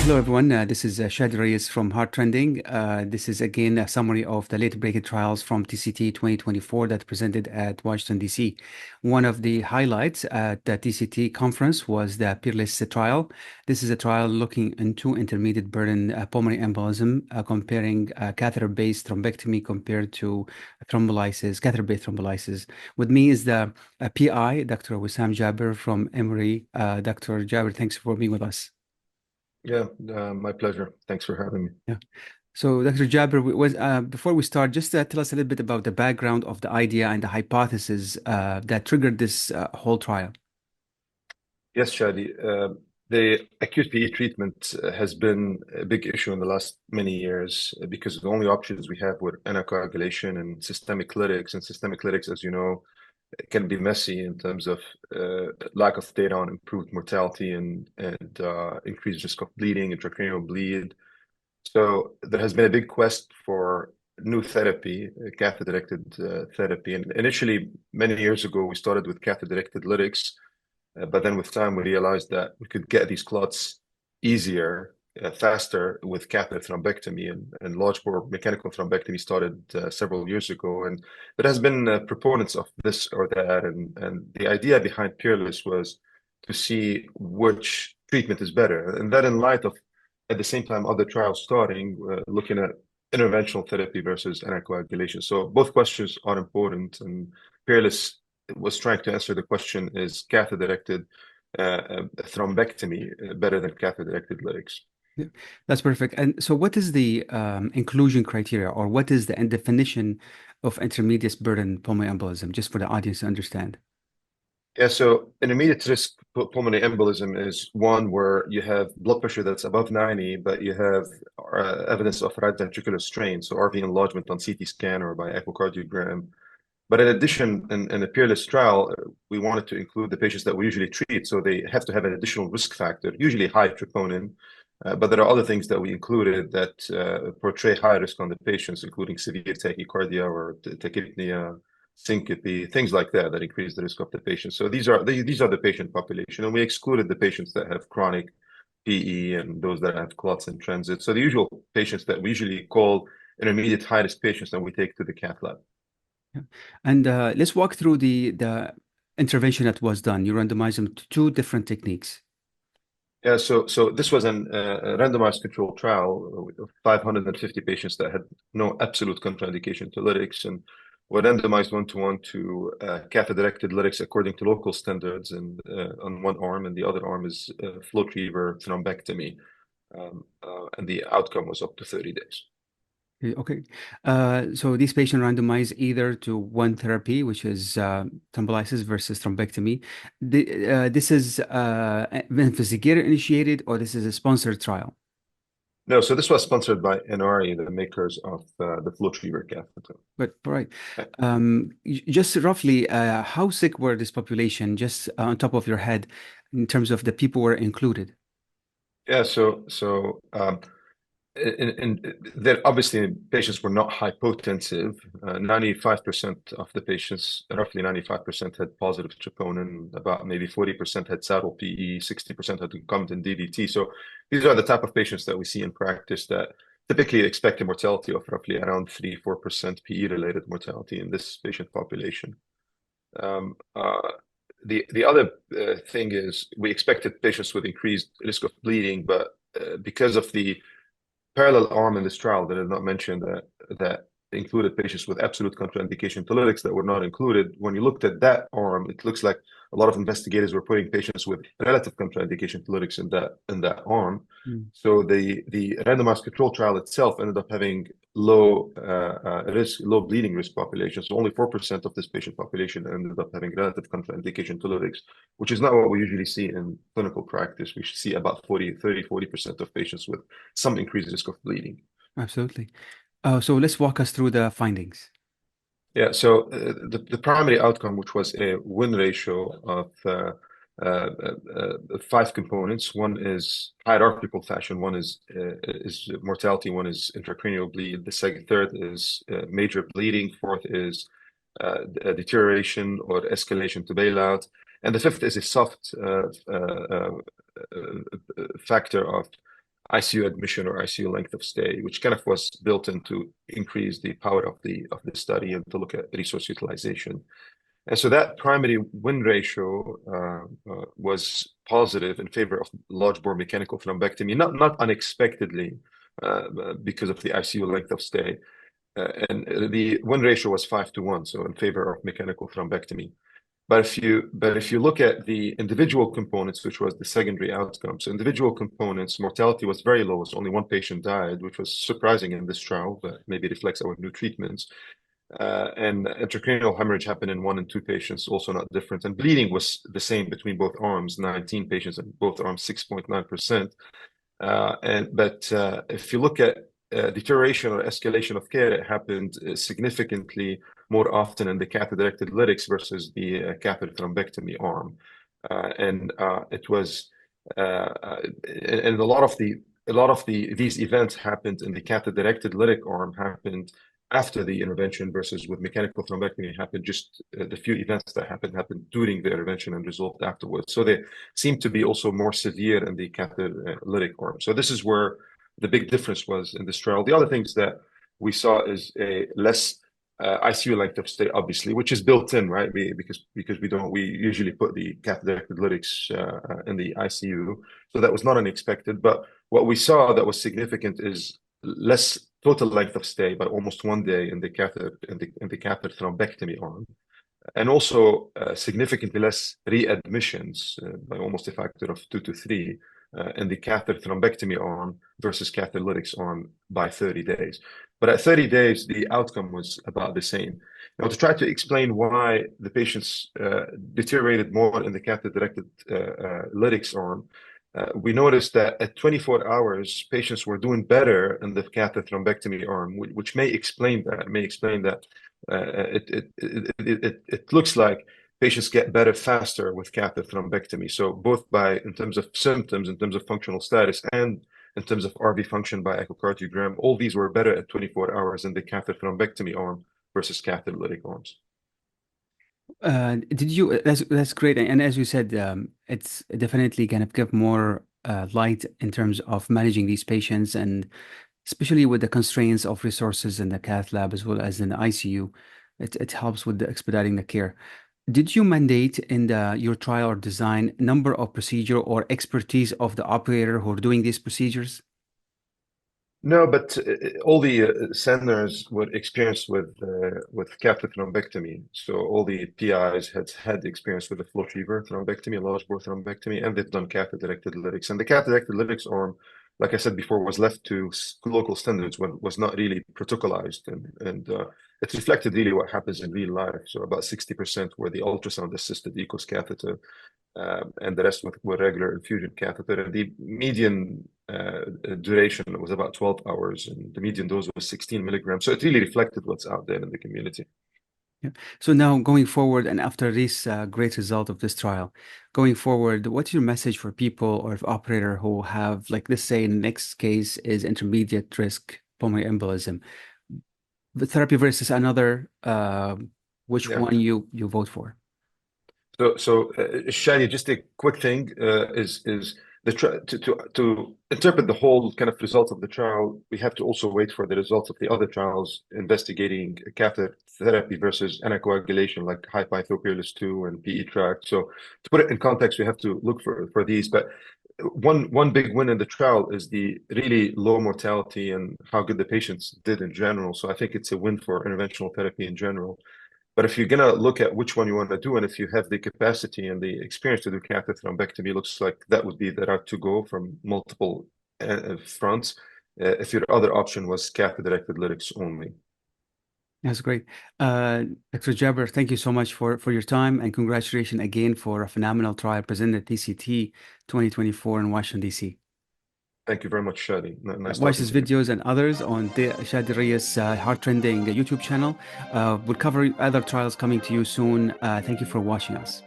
Hello, everyone. This is Chadi Alraies from Heart Trending. This is again a summary of the late-breaking trials from TCT 2024 that presented at Washington, D.C. One of the highlights at the TCT conference was the PEERLESS trial. This is a trial looking into intermediate burden pulmonary embolism, comparing catheter-based thrombectomy compared to thrombolysis, catheter-based thrombolysis. With me is the PI, Dr. Wissam Jaber from Emory. Dr. Jaber, thanks for being with us. Yeah, my pleasure. Thanks for having me. Yeah. So, Dr. Jaber, before we start, just tell us a little bit about the background of the idea and the hypothesis that triggered this whole trial. Yes, Shadi. The acute PE treatment has been a big issue in the last many years because the only options we have were anticoagulation and systemic lytics. And systemic lytics, as you know, can be messy in terms of lack of data on improved mortality and increased risk of bleeding, intracranial bleed. So there has been a big quest for new therapy, catheter-directed therapy. And initially, many years ago, we started with catheter-directed lytics, but then with time, we realized that we could get these clots easier, faster with catheter thrombectomy, and large bore mechanical thrombectomy started several years ago. And there has been proponents of this or that. And the idea behind PEERLESS was to see which treatment is better. And that in light of, at the same time, other trials starting, looking at interventional therapy versus anticoagulation. So both questions are important, and PEERLESS was trying to answer the question, is catheter-directed thrombectomy better than catheter-directed lytics? Yeah, that's perfect. And so what is the inclusion criteria, or what is the definition of intermediate burden pulmonary embolism, just for the audience to understand? Yeah, so intermediate risk pulmonary embolism is one where you have blood pressure that's above 90, but you have evidence of right ventricular strain, so RV enlargement on CT scan or by echocardiogram. But in addition, in the PEERLESS trial, we wanted to include the patients that we usually treat, so they have to have an additional risk factor, usually high troponin. But there are other things that we included that portray high risk on the patients, including severe tachycardia or tachypnea, syncope, things like that, that increase the risk of the patient. So these are the patient population, and we excluded the patients that have chronic PE and those that have clots in transit. So the usual patients that we usually call intermediate high risk patients, and we take to the cath lab. Yeah. And let's walk through the intervention that was done. You randomized them to two different techniques. Yeah, so this was a randomized controlled trial of 550 patients that had no absolute contraindication to lytics, and were randomized 1-to-1 to catheter-directed lytics according to local standards, and on one arm, and the other arm is FlowTriever thrombectomy, and the outcome was up to 30 days. Okay. So these patients randomized either to one therapy, which is thrombolysis versus thrombectomy. This is investigator-initiated, or this is a sponsored trial? No, so this was sponsored by Emory, the makers of the FlowTriever catheter. But right. Just roughly, how sick were this population, just on top of your head, in terms of the people who were included? Yeah, so there obviously patients were not hypotensive. 95% of the patients, roughly 95%, had positive troponin. About maybe 40% had saddle PE, 60% had concomitant DVT. So these are the type of patients that we see in practice that typically expect a mortality of roughly around 3-4% PE-related mortality in this patient population. The other thing is we expected patients with increased risk of bleeding, but because of the parallel arm in this trial that I did not mention that included patients with absolute contraindication to lytics that were not included. When you looked at that arm, it looks like a lot of investigators were putting patients with relative contraindication to lytics in that arm. So the randomized control trial itself ended up having low bleeding risk population. So only 4% of this patient population ended up having relative contraindication to lytics, which is not what we usually see in clinical practice. We see about 40% of patients with some increased risk of bleeding. Absolutely. So let's walk us through the findings. Yeah, so the primary outcome, which was a win ratio of 5 components. One is hierarchical fashion. One is mortality. One is intracranial bleed. The third is major bleeding. Fourth is deterioration or escalation to bailout. And the fifth is a soft factor of ICU admission or ICU length of stay, which kind of was built in to increase the power of the study and to look at resource utilization. And so that primary win ratio was positive in favor of large bore mechanical thrombectomy, not unexpectedly because of the ICU length of stay. And the win ratio was 5-1, so in favor of mechanical thrombectomy. But if you look at the individual components, which was the secondary outcome, so individual components, mortality was very low. So only one patient died, which was surprising in this trial, but maybe reflects our new treatments. And intracranial hemorrhage happened in 1 and 2 patients, also not different. And bleeding was the same between both arms, 19 patients in both arms, 6.9%. But if you look at deterioration or escalation of care, it happened significantly more often in the catheter-directed lytics versus the catheter thrombectomy arm. It was, and a lot of these events happened in the catheter-directed lytic arm happened after the intervention versus with mechanical thrombectomy happened just the few events that happened during the intervention and resolved afterwards. So they seem to be also more severe in the catalytic arm. So this is where the big difference was in this trial. The other things that we saw is a less ICU length of stay, obviously, which is built in, right? Because we usually put the catheter-directed lytics in the ICU. So that was not unexpected. But what we saw that was significant is less total length of stay by almost 1 day in the catheter thrombectomy arm, and also significantly less readmissions by almost a factor of 2 to 3 in the catheter thrombectomy arm versus catheter lytics arm by 30 days. But at 30 days, the outcome was about the same. Now, to try to explain why the patients deteriorated more in the catheter-directed lytics arm, we noticed that at 24 hours, patients were doing better in the catheter thrombectomy arm, which may explain that. It looks like patients get better faster with catheter thrombectomy. So both in terms of symptoms, in terms of functional status, and in terms of RV function by echocardiogram, all these were better at 24 hours in the catheter thrombectomy arm versus catheter lytic arms. That's great. And as you said, it's definitely going to give more light in terms of managing these patients, and especially with the constraints of resources in the cath lab as well as in the ICU, it helps with expediting the care. Did you mandate in your trial or design number of procedure or expertise of the operator who are doing these procedures? No, but all the centers were experienced with catheter thrombectomy. So all the PIs had experience with the flow retriever thrombectomy, large bore thrombectomy, and they've done catheter-directed lytics. And the catheter-directed lytics arm, like I said before, was left to local standards, was not really protocolized, and it reflected really what happens in real life. So about 60% were the ultrasound-assisted ECOS catheter, and the rest were regular infusion catheter. And the median duration was about 12 hours, and the median dose was 16 milligrams. So it really reflected what's out there in the community. Yeah. So now going forward, and after this great result of this trial, going forward, what's your message for people or operator who have, like, let's say, next case is intermediate risk pulmonary embolism, the therapy versus another, which one you vote for? So Shadi, just a quick thing is to interpret the whole kind of results of the trial, we have to also wait for the results of the other trials investigating catheter therapy versus anticoagulation, like HI-PEITHO, PEERLESS 2, and PE track. So to put it in context, we have to look for these. But one big win in the trial is the really low mortality and how good the patients did in general. So I think it's a win for interventional therapy in general. But if you're going to look at which one you want to do, and if you have the capacity and the experience to do catheter thrombectomy, looks like that would be the route to go from multiple fronts. If your other option was catheter-directed lytics only. That's great. Dr. Jaber, thank you so much for your time, and congratulations again for a phenomenal trial presented at TCT 2024 in Washington, D.C. Thank you very much, Shadi. Nice Watch talking these to you. videos and others on the Chadi Alraies Heart Trending YouTube channel. We'll cover other trials coming to you soon. Thank you for watching us.